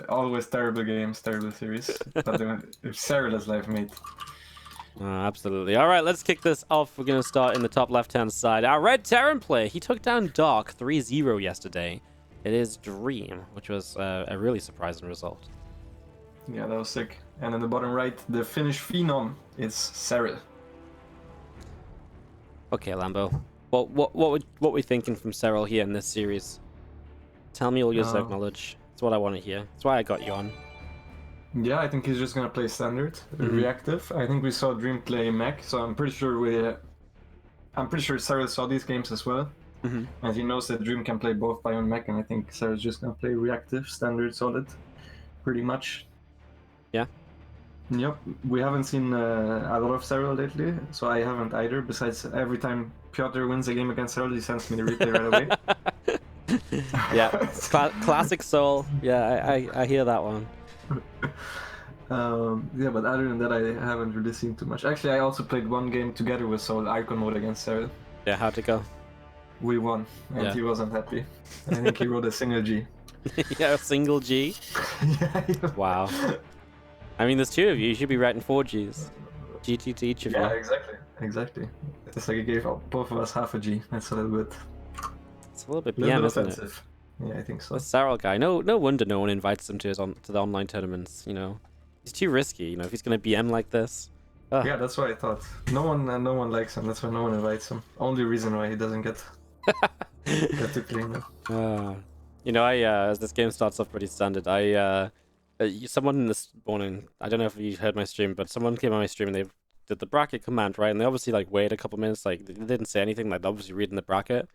always terrible games, terrible series. But if Serral is live, mate. Absolutely. All right, let's kick this off. We're going to start in the top left-hand side. Our Red Terran player, he took down Dark 3-0 yesterday. It is Dream, which was a really surprising result. Yeah, that was sick. And in the bottom right, the Finnish Phenom, it's Serral. Okay, Lambo. What we thinking from Serral here in this series? Tell me all your Zerg knowledge. That's what I want to hear. That's why I got you on. Yeah, I think he's just gonna play standard, reactive. I think we saw Dream play mech, so I'm pretty sure Serral saw these games as well, and he knows that Dream can play both bio and mech, and I think Serral's just gonna play reactive, standard, solid, pretty much. Yeah. Yep. We haven't seen a lot of Serral lately, so I haven't either. Besides, every time Piotr wins a game against Serral, he sends me the replay right away. Yeah, classic Soul. Yeah, I hear that one. Yeah, but other than that, I haven't really seen too much. Actually, I also played one game together with Soul, Icon mode against Serral. Yeah, how'd it go? We won, and he wasn't happy. I think he wrote a single G. Yeah, a single G? Yeah. Wow. I mean, there's two of you. You should be writing 4 Gs. GT to each of you. Yeah, exactly. It's like he gave both of us half a G. That's a little bit... It's a little bit BM, isn't offensive. Yeah, I think so. The Serral guy. No wonder no one invites him to the online tournaments. You know, he's too risky. You know, if he's gonna BM like this. Yeah, that's what I thought. No one likes him. That's why no one invites him. Only reason why he doesn't get to play now. You know, as this game starts off pretty standard, someone this morning, I don't know if you heard my stream, but someone came on my stream and they did the bracket command, right? And they obviously like wait a couple minutes, like they didn't say anything, like they're obviously reading the bracket.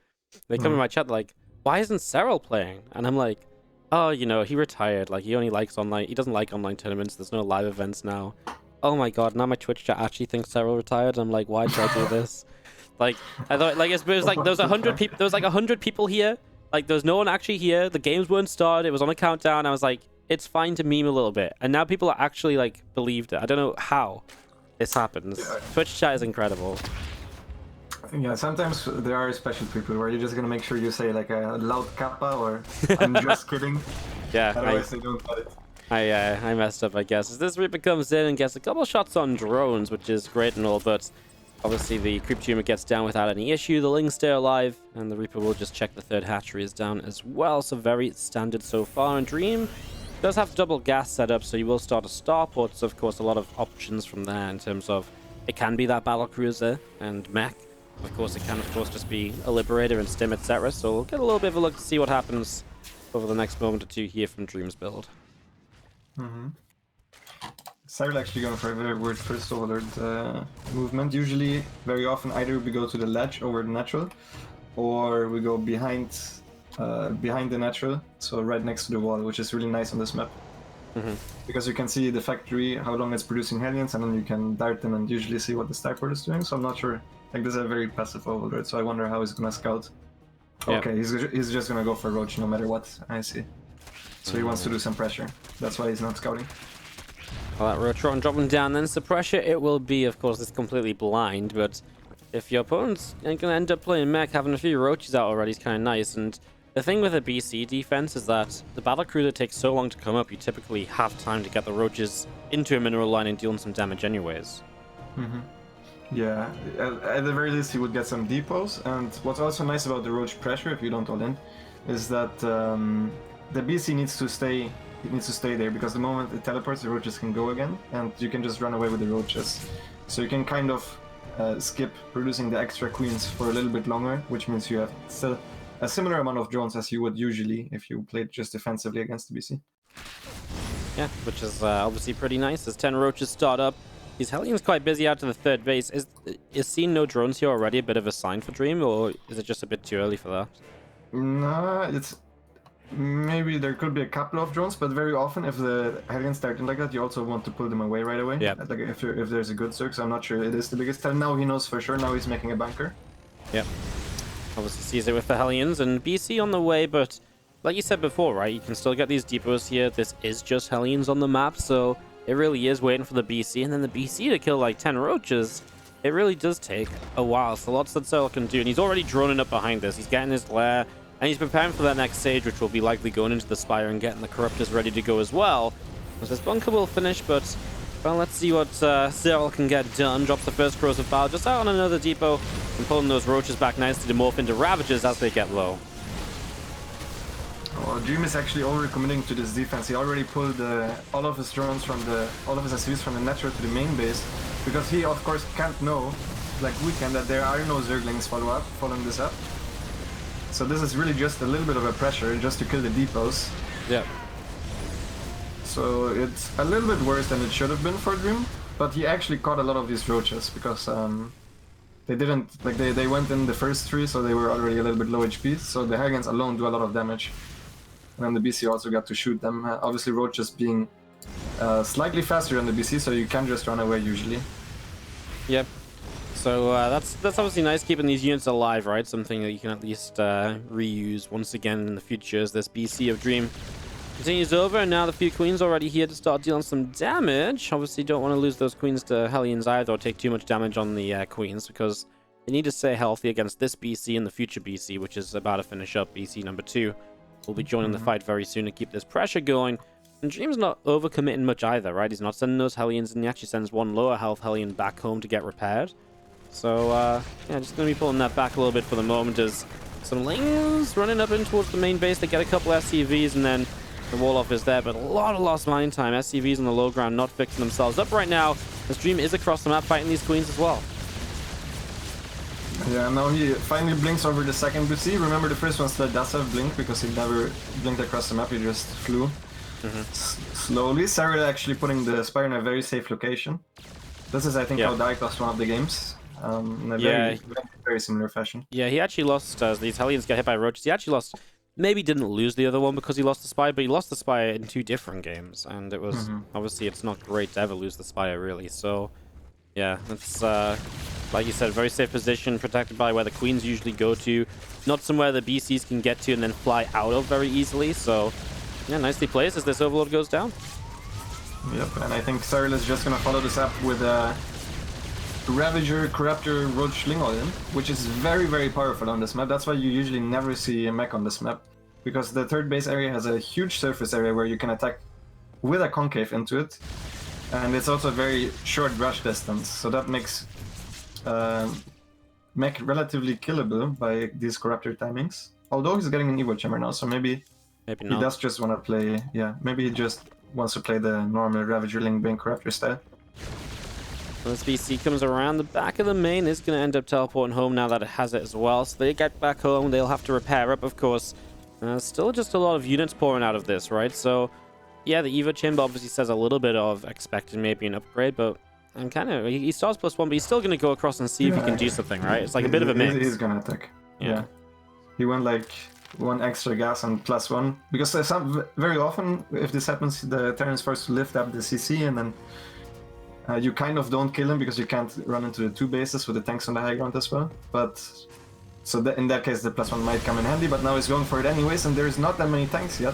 They come in my chat like, why isn't Serral playing? And I'm like, oh, you know, he retired. Like, he only likes online. He doesn't like online tournaments. There's no live events now. Oh my god, now my Twitch chat actually thinks Serral retired. I'm like, why did I do this? Like, I thought, like, it was like, there was 100 people. There was like 100 people here. Like, there was no one actually here. The games weren't started. It was on a countdown. I was like, it's fine to meme a little bit. And now people are actually, like, believed it. I don't know how this happens. Yeah. Twitch chat is incredible. Yeah, sometimes there are special people where you're just gonna make sure you say like a loud kappa or I'm just kidding. Yeah, otherwise they don't get it. I messed up, I guess. As this Reaper comes in and gets a couple shots on drones, which is great and all, but obviously the Creep Tumor gets down without any issue. The Lings stay alive, and the Reaper will just check the third hatchery is down as well. So very standard so far. And Dream does have double gas set up, so you will start a starport. So of course, a lot of options from there in terms of it can be that battle cruiser and mech. Of course, it can, of course, just be a Liberator and Stim, etc. So we'll get a little bit of a look to see what happens over the next moment or two here from Dream's build. Serral actually going for a very weird first overlord movement. Usually, very often, either we go to the ledge over the natural, or we go behind the natural, so right next to the wall, which is really nice on this map. Because you can see the factory, how long it's producing Hellions, and then you can dart in and usually see what the starport is doing. So I'm not sure. Like, this is a very passive overlord, so I wonder how he's gonna scout. Yeah. Okay, he's just gonna go for Roach no matter what. I see. So he wants to do some pressure. That's why he's not scouting. Well, that Rotron dropping down, then so pressure it will be. Of course, it's completely blind, but if your opponent's gonna end up playing mech, having a few Roaches out already is kind of nice. And the thing with a BC defense is that the battlecruiser takes so long to come up, you typically have time to get the Roaches into a mineral line and dealing some damage anyways. Yeah, at the very least he would get some depots, and what's also nice about the Roach pressure, if you don't all in, is that the BC needs to stay there, because the moment it teleports, the Roaches can go again, and you can just run away with the Roaches. So you can kind of skip producing the extra queens for a little bit longer, which means you have still a similar amount of drones as you would usually if you played just defensively against the BC. Yeah, which is obviously pretty nice. As 10 Roaches start up, these Hellions quite busy out to the third base. Is seeing no drones here already a bit of a sign for Dream, or is it just a bit too early for that? Nah, it's... Maybe there could be a couple of drones, but very often if the Hellions start in like that, you also want to pull them away right away. Yeah. Like if there's a good Zerg, so I'm not sure it is the biggest tell. Now he knows for sure, now he's making a bunker. Yep. Obviously sees it with the Hellions, and BC on the way, but like you said before, right, you can still get these depots here. This is just Hellions on the map, so it really is waiting for the BC, and then the BC to kill like 10 Roaches. It really does take a while, so lots that Serral can do, and he's already droning up behind this. He's getting his lair And he's preparing for that next stage, which will be likely going into the Spire and getting the Corruptors ready to go as well. As this bunker will finish, but, well, let's see what Serral can get done. Drops the first Corrosive Bile just out on another depot and pulling those Roaches back nicely to morph into Ravagers as they get low. Well, Dream is actually overcommitting to this defense. He already pulled all of his drones from all of his SCVs from the natural to the main base, because he of course can't know, like we can, that there are no Zerglings following this up. So this is really just a little bit of a pressure just to kill the depots. Yeah. So it's a little bit worse than it should have been for Dream, but he actually caught a lot of these Roaches because they didn't, like they went in the first 3, so they were already a little bit low HP. So the Harrigans alone do a lot of damage. And then the BC also got to shoot them. Obviously Roaches being slightly faster than the BC, so you can just run away usually. Yep. So that's obviously nice, keeping these units alive, right? Something that you can at least reuse once again in the future as this BC of Dream continues over. And now the few Queens already here to start dealing some damage. Obviously don't want to lose those Queens to Hellions either, or take too much damage on the Queens, because they need to stay healthy against this BC and the future BC, which is about to finish up. BC number 2 will be joining the fight very soon to keep this pressure going. And Dream's not overcommitting much either, right? He's not sending those Hellions, and he actually sends one lower health Hellion back home to get repaired. So, yeah, just going to be pulling that back a little bit for the moment as some Lings running up in towards the main base. They get a couple SCVs, and then the wall-off is there, but a lot of lost mine time. SCVs on the low ground not fixing themselves up right now, as Dream is across the map fighting these Queens as well. Yeah, now he finally blinks over the second BC. Remember, the first one still does have blink because he never blinked across the map, he just flew. Slowly. Serral actually putting the Spire in a very safe location. This is, I think, how Dyke lost one of the games. In a very similar fashion. Yeah, he actually lost, as these Hellions get hit by Roaches, he actually lost, maybe didn't lose the other one because he lost the Spire, but he lost the Spire in 2 different games. And it was, obviously, it's not great to ever lose the Spire, really. So, yeah, it's, like you said, very safe position, protected by where the Queens usually go to. Not somewhere the BCs can get to and then fly out of very easily. So, yeah, nicely placed as this Overload goes down. Yep, and I think Serral is just going to follow this up with a Ravager, Corruptor, Roach, Ling in, which is very, very powerful on this map. That's why you usually never see a mech on this map, because the third base area has a huge surface area where you can attack with a concave into it, and it's also a very short rush distance, so that makes mech relatively killable by these Corruptor timings. Although he's getting an Evo Chamber now, so maybe not. He does just want to play, maybe he just wants to play the normal Ravager, Ling, Bane, Corruptor style. This BC comes around the back of the main, is going to end up teleporting home now that it has it as well. So they get back home, they'll have to repair up, of course. Still just a lot of units pouring out of this, right? So, yeah, the Evo Chamber obviously says a little bit of expecting maybe an upgrade, but I'm kind of... He starts +1, but he's still going to go across and see if he can do something, right? It's like a bit of a mix. He's going to attack. Yeah. He went like 1 extra gas and +1. Because very often, if this happens, the Terran's forced to lift up the CC, and then you kind of don't kill him because you can't run into the 2 bases with the tanks on the high ground as well. But so in that case, the +1 might come in handy, but now he's going for it anyways, and there's not that many tanks yet.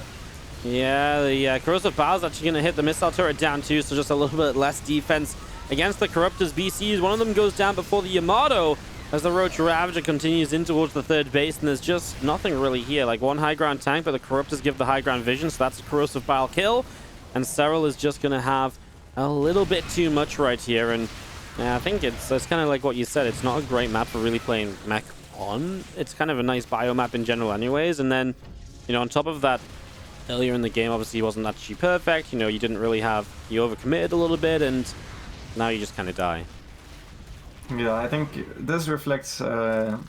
Yeah, the Corrosive Bile is actually going to hit the missile turret down too, so just a little bit less defense against the Corruptors BCs. One of them goes down before the Yamato as the Roach Ravager continues in towards the third base, and there's just nothing really here. Like 1 high ground tank, but the Corruptors give the high ground vision, so that's a Corrosive Bile kill. And Serral is just going to have a little bit too much right here, and I think it's kind of like what you said. It's not a great map for really playing mech on. It's kind of a nice bio map in general anyways, and then, you know, on top of that, earlier in the game, obviously, he wasn't actually perfect. You know, you didn't really have... You overcommitted a little bit, and now you just kind of die. Yeah, I think this reflects the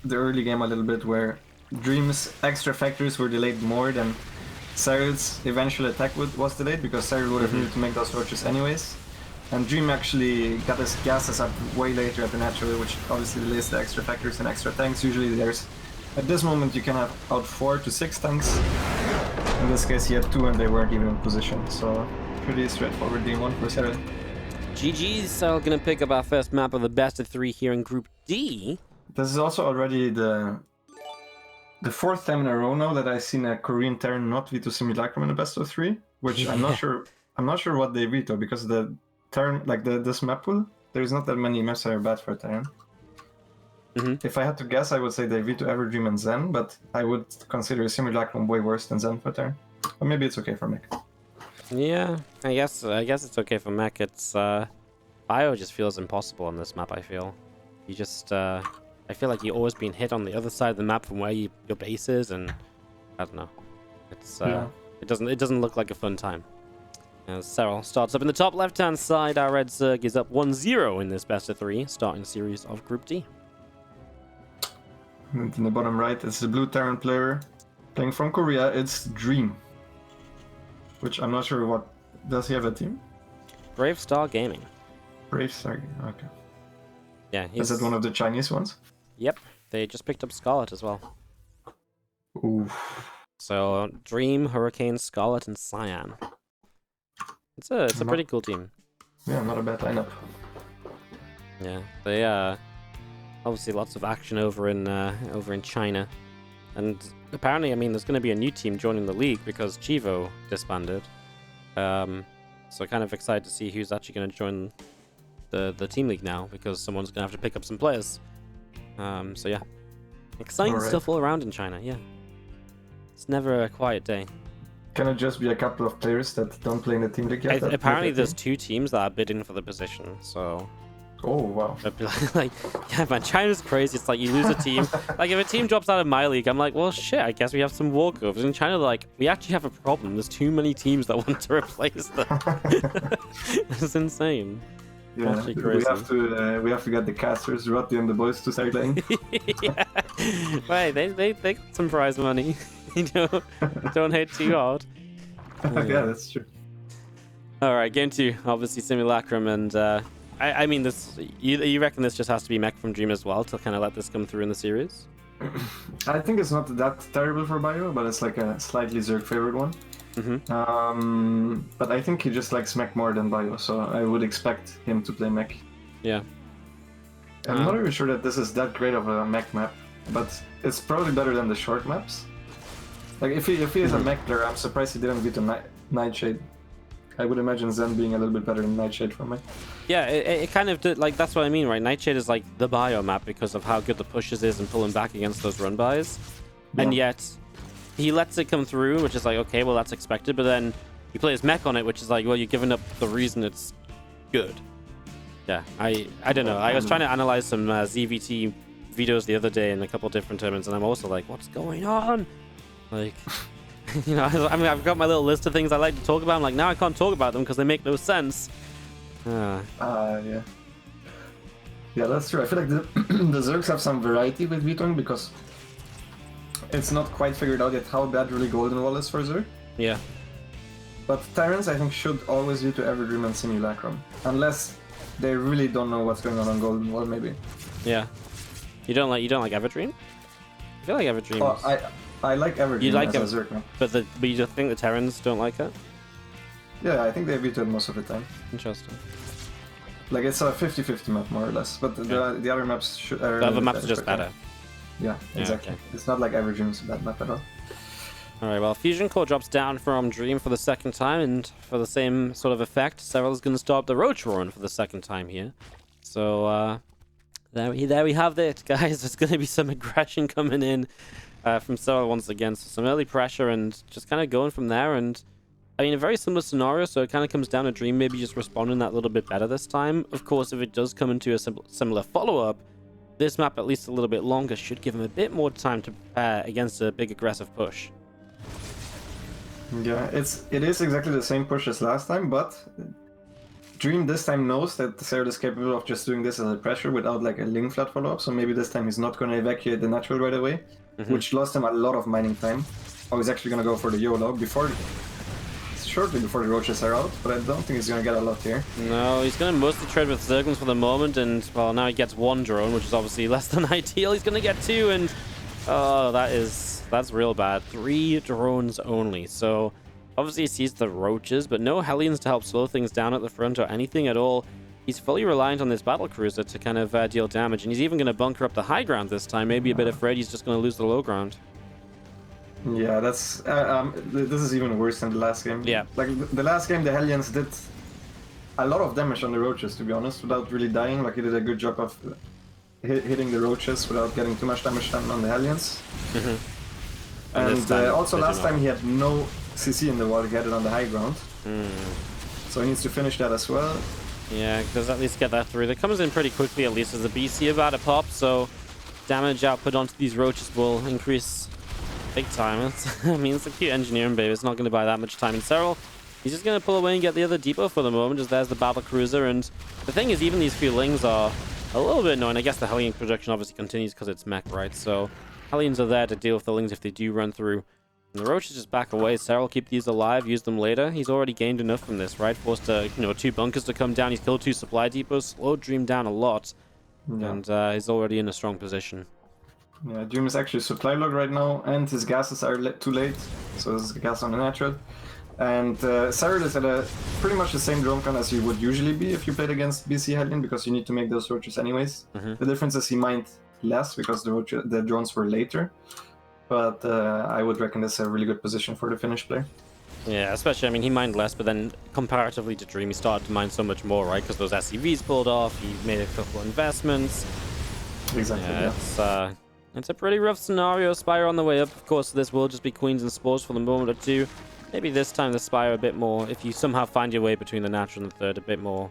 early game a little bit, where Dream's extra factories were delayed more than Serral's eventual attack was delayed, because Serral would have needed to make those roaches anyways. And Dream actually got his gases up way later at the natural, which obviously delays the extra factories and extra tanks. Usually there's... At this moment you can have out 4 to 6 tanks. In this case he had 2 and they weren't even in position, so pretty straightforward game 1 for Serral. GG's. Serral gonna pick up our first map of the best of 3 here in Group D. This is also already the 4th time in a row now that I've seen a Korean Terran not veto Simulacrum in the best of 3, which I'm not sure what they veto, because the Terran, like this map pool, there's not that many maps that are bad for a Terran. If I had to guess, I would say they veto Everdream and Zen, but I would consider Simulacrum way worse than Zen for turn. Or maybe it's okay for mech. Yeah, I guess it's okay for mech. It's bio just feels impossible on this map. I feel you just I feel like you're always being hit on the other side of the map from where your base is, and I don't know. It's it doesn't look like a fun time. As Serral starts up in the top left-hand side, our red Zerg is up 1-0 in this best of 3 starting series of Group D. And in the bottom right, it's the blue Terran player playing from Korea. It's Dream, which I'm not sure what. Does he have a team? Brave Star Gaming. Brave Star. Okay. Yeah, Is that one of the Chinese ones? Yep, they just picked up Scarlet as well. Ooh. So Dream, Hurricane, Scarlet, and Cyan. It's a pretty cool team. Yeah, not a bad lineup. Yeah, they obviously lots of action over in China, and apparently, I mean, there's going to be a new team joining the league because Chivo disbanded. So kind of excited to see who's actually going to join the team league now, because someone's going to have to pick up some players. So yeah, exciting stuff all around in China. Yeah, it's never a quiet day. Can it just be a couple of players that don't play in the team league yet? Apparently, there's 2 teams that are bidding for the position. So. Oh wow! Like, yeah, man, China's crazy. It's like you lose a team. Like if a team drops out of my league, I'm like, well, shit. I guess we have some walkovers. In China, like, we actually have a problem. There's too many teams that want to replace them. It's insane. Yeah, crazy. we have to get the casters, Roddy and the boys to start playing. Yeah. Right, they got some prize money. Don't hate too hard. Yeah, that's true. All right, game 2, obviously Simulacrum, and I mean, this. You reckon this just has to be mech from Dream as well to kind of let this come through in the series? I think it's not that terrible for Bio, but it's like a slightly Zerg favored one. But I think he just likes mech more than Bio, so I would expect him to play mech. Yeah. I'm not even sure that this is that great of a mech map, but it's probably better than the short maps. Like if he is a mech player, I'm surprised he didn't beat a Nightshade. I would imagine Zen being a little bit better than Nightshade for me. Yeah, it kind of did, like, that's what I mean, right? Nightshade is like the bio map because of how good the pushes is and pulling back against those run buys. Yeah. And yet he lets it come through, which is like, okay, well, that's expected, but then you play his mech on it, which is like, well, you're giving up the reason it's good. Yeah, I don't know. I was trying to analyze some ZvT videos the other day in a couple different tournaments, and I'm also like, what's going on? Like, you know, I mean, I've got my little list of things I like to talk about. I'm like, now I can't talk about them because they make no sense. Yeah. Yeah, that's true. I feel like the Zergs have some variety with vetoing because it's not quite figured out yet how bad really Golden Wall is for Zerg. Yeah. But Tyrants, I think, should always veto Everdream and Simulacrum. Unless they really don't know what's going on Golden Wall, maybe. Yeah. You don't like Everdream? I feel like Everdream. Oh, I like Everdream. You like as a Zerg, no? But you just think the Terrans don't like it? Yeah, I think they vetoed most of the time. Interesting. Like it's a 50-50 map more or less, but the other maps should. The other maps are just better. Yeah, exactly. Okay. It's not like Everdream's a bad map at all. Alright, well, Fusion Core drops down from Dream for the second time, and for the same sort of effect, Serral is going to start the Roach run for the second time here. So, there we have it, guys. There's going to be some aggression coming in from Serral once again. So some early pressure and just kind of going from there. And, I mean, a very similar scenario, so it kind of comes down to Dream maybe just responding that little bit better this time. Of course, if it does come into a similar follow-up, this map, at least a little bit longer, should give him a bit more time to prepare against a big aggressive push. Yeah, it is exactly the same push as last time, but Dream this time knows that Serral is capable of just doing this as a pressure without like a Ling flat follow-up, so maybe this time he's not going to evacuate the natural right away, which lost him a lot of mining time. Or he's actually going to go for the YOLO shortly before the roaches are out, but I don't think he's going to get a lot here. No, he's going to mostly trade with Zerglings for the moment, and well, now he gets 1 drone, which is obviously less than ideal. He's going to get 2, and oh, that's real bad. 3 drones only. So obviously he sees the roaches, but no Hellions to help slow things down at the front or anything at all. He's fully reliant on this battle cruiser to kind of deal damage, and he's even going to bunker up the high ground this time. Maybe a bit afraid he's just going to lose the low ground. Yeah, that's this is even worse than the last game. Yeah, like the last game, the Hellions did a lot of damage on the roaches, to be honest, without really dying. Like he did a good job of hitting the roaches without getting too much damage done on the Hellions. And also last time he had no CC in the wall, he had it on the high ground. So he needs to finish that as well. Yeah, does at least get that through. That comes in pretty quickly, at least as the BC about to pop, so damage output onto these roaches will increase big time. I mean, it's a cute engineering, baby. It's not going to buy that much time in Serral. He's just going to pull away and get the other depot for the moment, as there's the battle cruiser. And the thing is, even these few lings are a little bit annoying. I guess the Hellion production obviously continues because it's mech, right? So Hellions are there to deal with the lings if they do run through. And the roaches just back away. Serral keep these alive, use them later. He's already gained enough from this, right? Forced 2 bunkers to come down. He's killed 2 supply depots, slowed Dream down a lot. Yeah. And he's already in a strong position. Yeah, Dream is actually supply log right now, and his gases are too late. So this is gas on the natural. And Serral is at pretty much the same drone count as you would usually be if you played against BC Hellion, because you need to make those roaches anyways. The difference is he mined less because the drones were later. But I would reckon this is a really good position for the Finnish player. Yeah, especially, I mean, he mined less, but then comparatively to Dream, he started to mine so much more, right? Because those SEVs pulled off, he made a couple of investments. Exactly, yeah. It's a pretty rough scenario. Spire on the way up, of course. This will just be Queens and Spores for the moment or two. Maybe this time the Spire a bit more, if you somehow find your way between the natural and the third, a bit more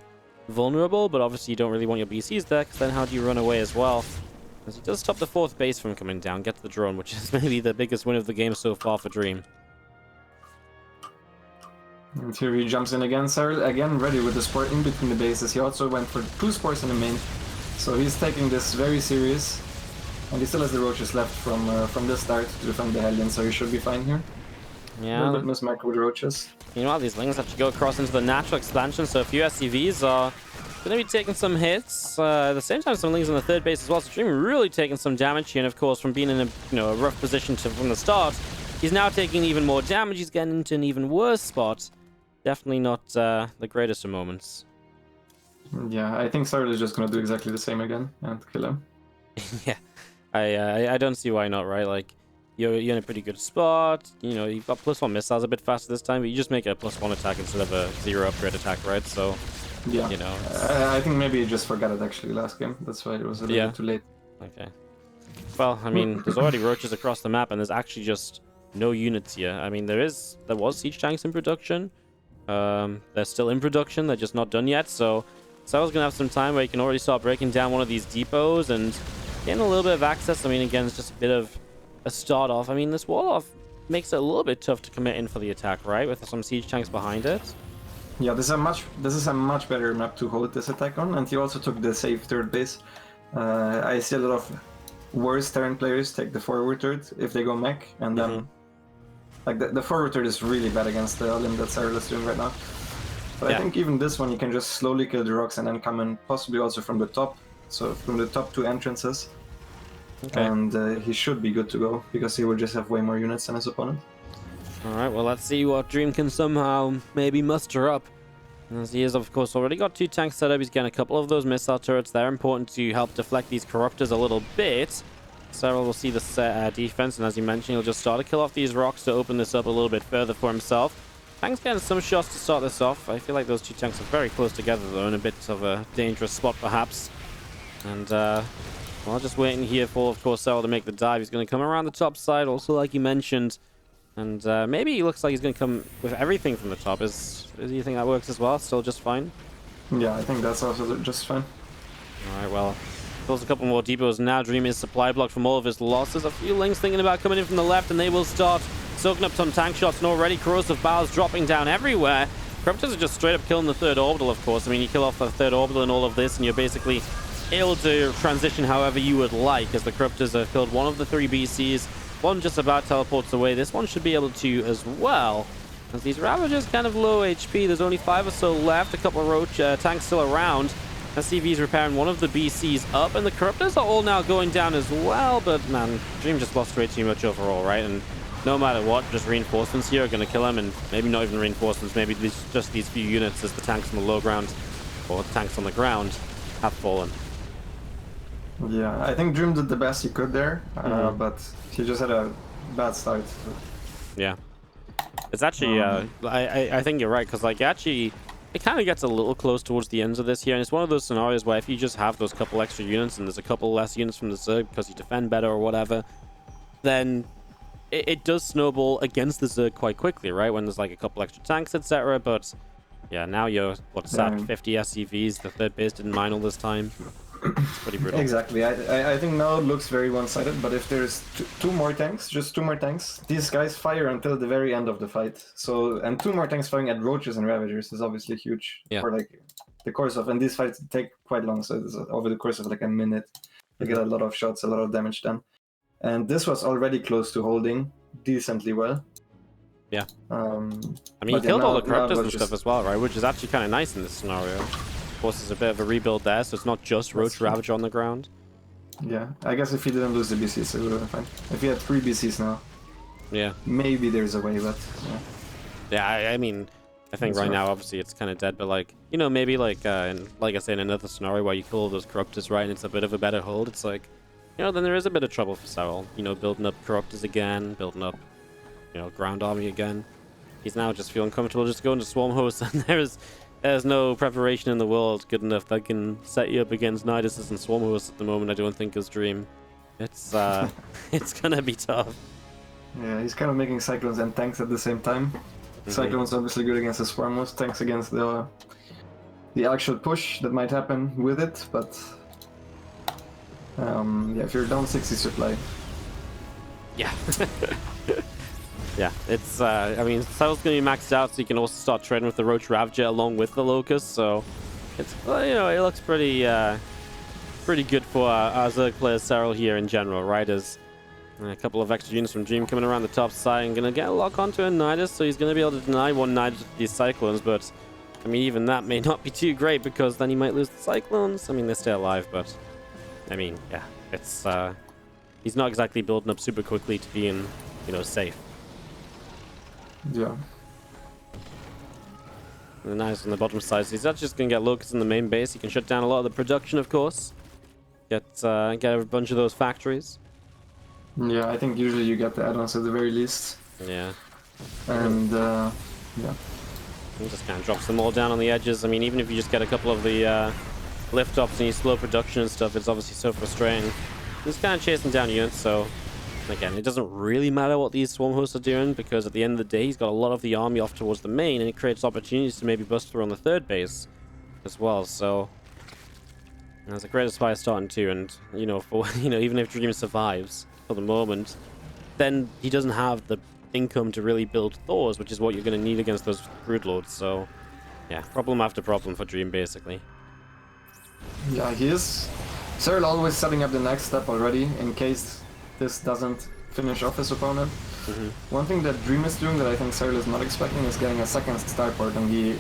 vulnerable. But obviously you don't really want your BCs there, because then how do you run away as well? As he does stop the 4th base from coming down, get to the drone, which is maybe the biggest win of the game so far for Dream. And here he jumps in again. Serral again ready with the Spore in between the bases. He also went for 2 Spores in the main. So he's taking this very serious. And he still has the roaches left from the start to defend the Hellion, so he should be fine here. Yeah. A little bit mismarked with roaches. Meanwhile, these lings have to go across into the natural expansion, so a few SCVs are going to be taking some hits. At the same time, some lings on the 3rd base as well, so Dream really taking some damage here, and of course, from being in a rough position from the start, he's now taking even more damage. He's getting into an even worse spot. Definitely not the greatest of moments. Yeah, I think Serral is just going to do exactly the same again and kill him. Yeah. I don't see why not, right? Like, you're in a pretty good spot. You've got +1 missiles a bit faster this time, but you just make a +1 attack instead of a 0 upgrade attack, right? So, yeah. I think maybe he just forgot it actually last game. That's why it was a little bit too late. Okay. Well, I mean, there's already roaches across the map, and there's actually just no units here. I mean, there was siege tanks in production. They're still in production. They're just not done yet. So Serral's gonna have some time where you can already start breaking down one of these depots and getting a little bit of access. I mean, again, it's just a bit of a start off. I mean, this wall off makes it a little bit tough to commit in for the attack, right? With some siege tanks behind it. Yeah, this is a much better map to hold this attack on, and he also took the safe 3rd base. I see a lot of worse Terran players take the forward 3rd if they go mech, and then like the forward 3rd is really bad against the Olin that Serral is doing right now. But I think even this one you can just slowly kill the rocks and then come in, possibly also from the top. So from the top 2 entrances. Okay. And he should be good to go, because he will just have way more units than his opponent. Alright, well, let's see what Dream can somehow maybe muster up. As he has, of course, already got 2 tanks set up. He's getting a couple of those missile turrets. They're important to help deflect these corruptors a little bit. Serral will see the defense, and as you mentioned, he'll just start to kill off these rocks to open this up a little bit further for himself. Tank's getting some shots to start this off. I feel like those 2 tanks are very close together, though, in a bit of a dangerous spot, perhaps. And, well, just waiting here for, of course, Serral to make the dive. He's going to come around the top side, also, like you mentioned. And maybe he looks like he's going to come with everything from the top. Do you think that works as well? Still just fine? Yeah, I think that's also just fine. Alright, well, there's a couple more depots now. Dream is supply blocked from all of his losses. A few lings thinking about coming in from the left, and they will start soaking up some tank shots. And already corrosive bowels dropping down everywhere. Corruptors are just straight up killing the 3rd orbital, of course. I mean, you kill off the 3rd orbital and all of this, and you're basically able to transition however you would like, as the Corruptors have killed one of the 3 BCs. One just about teleports away. This one should be able to as well, as these Ravagers kind of low HP. There's only 5 or so left. A couple of roach tanks still around. SCV's repairing one of the BCs up, and the Corruptors are all now going down as well. But man, Dream just lost way too much overall, right? And no matter what, just reinforcements here are going to kill him, and maybe not even reinforcements, maybe just these few units as the tanks on the low ground, or the tanks on the ground, have fallen. Yeah, I think Dream did the best he could there, but he just had a bad start. Yeah. It's actually, I think you're right, because like actually, it kind of gets a little close towards the ends of this here, and it's one of those scenarios where if you just have those couple extra units and there's a couple less units from the Zerg because you defend better or whatever, then it does snowball against the Zerg quite quickly, right? When there's like a couple extra tanks, etc. But yeah, now you're what's that? 50 SCVs. The third base didn't mine all this time. It's pretty brutal. Exactly. I think now it looks very one-sided, but if there's two more tanks, just two more tanks, these guys fire until the very end of the fight. So, and two more tanks firing at roaches and ravagers is obviously huge. Yeah. For like the course of, and these fights take quite long, so it's over the course of like a minute, you get a lot of shots, a lot of damage done. And this was already close to holding decently well. Yeah. I mean, he killed all the corruptors and stuff as well, right? Which is actually kind of nice in this scenario. Of course, there's a bit of a rebuild there, so it's not just Roach Ravager on the ground. Yeah, I guess if he didn't lose the BCs, it would have been fine. If he had 3 BCs now, yeah, maybe there's a way, but yeah. I mean, I think right now, obviously, it's kind of dead, but like, you know, maybe like I say, in another scenario where you kill all those corruptors, right, and it's a bit of a better hold, it's like, you know, then there is a bit of trouble for Serral. You know, building up corruptors again, building up, you know, ground army again. He's now just feeling comfortable just going to Swarm Host, and there's no preparation in the world good enough that can set you up against Niduses and Swarm Hosts at the moment. I don't think is Dream. It's it's gonna be tough. Yeah, he's kind of making Cyclones and tanks at the same time. Cyclones obviously good against the Swarm Host, tanks against the actual push that might happen with it, but yeah, if you're down 60 supply. Yeah. Yeah, it's, I mean, Serral's going to be maxed out, so you can also start trading with the Roach Ravager along with the Locust, so it's, well, you know, it looks pretty, pretty good for our Zerg players, Serral here in general, right? As a couple of extra units from Dream coming around the top side and going to get a lock onto a Nidus, so he's going to be able to deny one Nidus with these Cyclones, but, I mean, even that may not be too great, because then he might lose the Cyclones. I mean, they stay alive, but, I mean, yeah, it's, he's not exactly building up super quickly to being, you know, safe. Yeah. And nice on the bottom side. So he's not just going to get Locusts in the main base. He can shut down a lot of the production, of course. Get a bunch of those factories. Yeah, I think usually you get the add-ons at the very least. Yeah. And, yeah. He just kind of drops them all down on the edges. I mean, even if you just get a couple of the lift-offs and you slow production and stuff, it's obviously so frustrating. He's kind of chasing down units, so... Again, it doesn't really matter what these Swarm Hosts are doing, because at the end of the day, he's got a lot of the army off towards the main, and it creates opportunities to maybe bust through on the third base as well. So that's a great spy starting too, and you know, for even if Dream survives for the moment, then he doesn't have the income to really build Thors, which is what you're going to need against those Broodlords. So yeah, problem after problem for Dream basically. Yeah, he is. Serral always setting up the next step already in case this doesn't finish off his opponent. One thing that Dream is doing that I think Serral is not expecting is getting a second starport, and he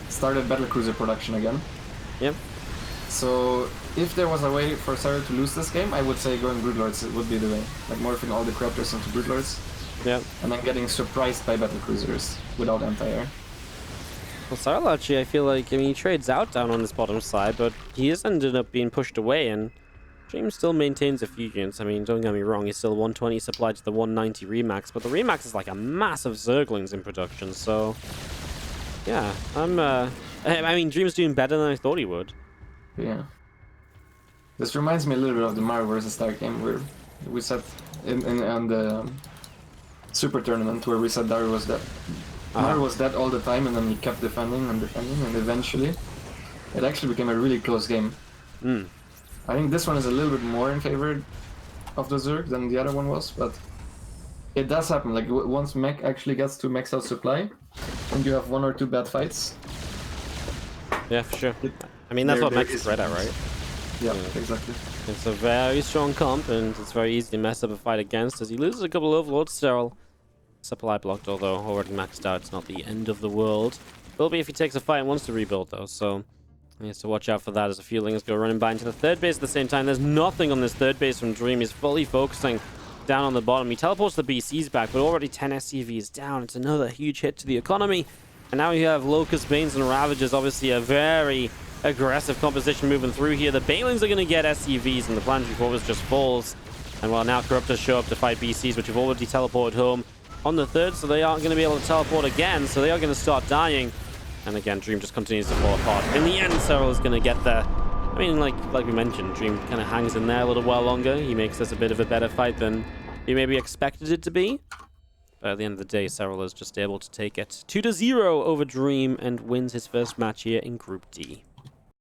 started battlecruiser production again. Yep. So if there was a way for Serral to lose this game, I would say going Broodlords would be the way. Like morphing all the Corruptors into Broodlords. Yep. And then getting surprised by battlecruisers without anti-air. Well, Serral actually, I feel like, I mean, he trades out down on this bottom side, but he has ended up being pushed away, and Dream still maintains a few units. I mean, don't get me wrong, he's still 120 supplied to the 190 Remax, but the Remax is like a massive Zerglings in production, so... Yeah, I mean, Dream's doing better than I thought he would. Yeah. This reminds me a little bit of the Mario vs. Dark game, where we said on the Super Tournament, where we said Dario was dead. Mario was dead all the time, and then he kept defending, and eventually it actually became a really close game. I think this one is a little bit more in favor of the Zerg than the other one was, but it does happen. Like once mech actually gets to max out supply, and you have 1 or 2 bad fights. Yeah, for sure. I mean, that's what mech is great at, right? Yeah, exactly. It's a very strong comp, and it's very easy to mess up a fight against, as he loses a couple of Overlords. Serral supply blocked, although already maxed out. It's not the end of the world. Will be if he takes a fight and wants to rebuild, though, so... He has to watch out for that as a few Lings go running by into the third base at the same time. There's nothing on this third base from Dream. He's fully focusing down on the bottom. He teleports the BCs back, but already 10 SCVs down. It's another huge hit to the economy. And now you have Locust, Banes, and Ravagers. Obviously a very aggressive composition moving through here. The Banelings are going to get SCVs, and the Planetary Fortress just falls. And while now Corruptors show up to fight BCs, which have already teleported home on the third, so they aren't going to be able to teleport again, so they are going to start dying. And again, Dream just continues to fall apart. In the end, Serral is going to get there. I mean, like we mentioned, Dream kind of hangs in there a little while longer. He makes this a bit of a better fight than he maybe expected it to be. But at the end of the day, Serral is just able to take it 2-0 over Dream and wins his first match here in Group D.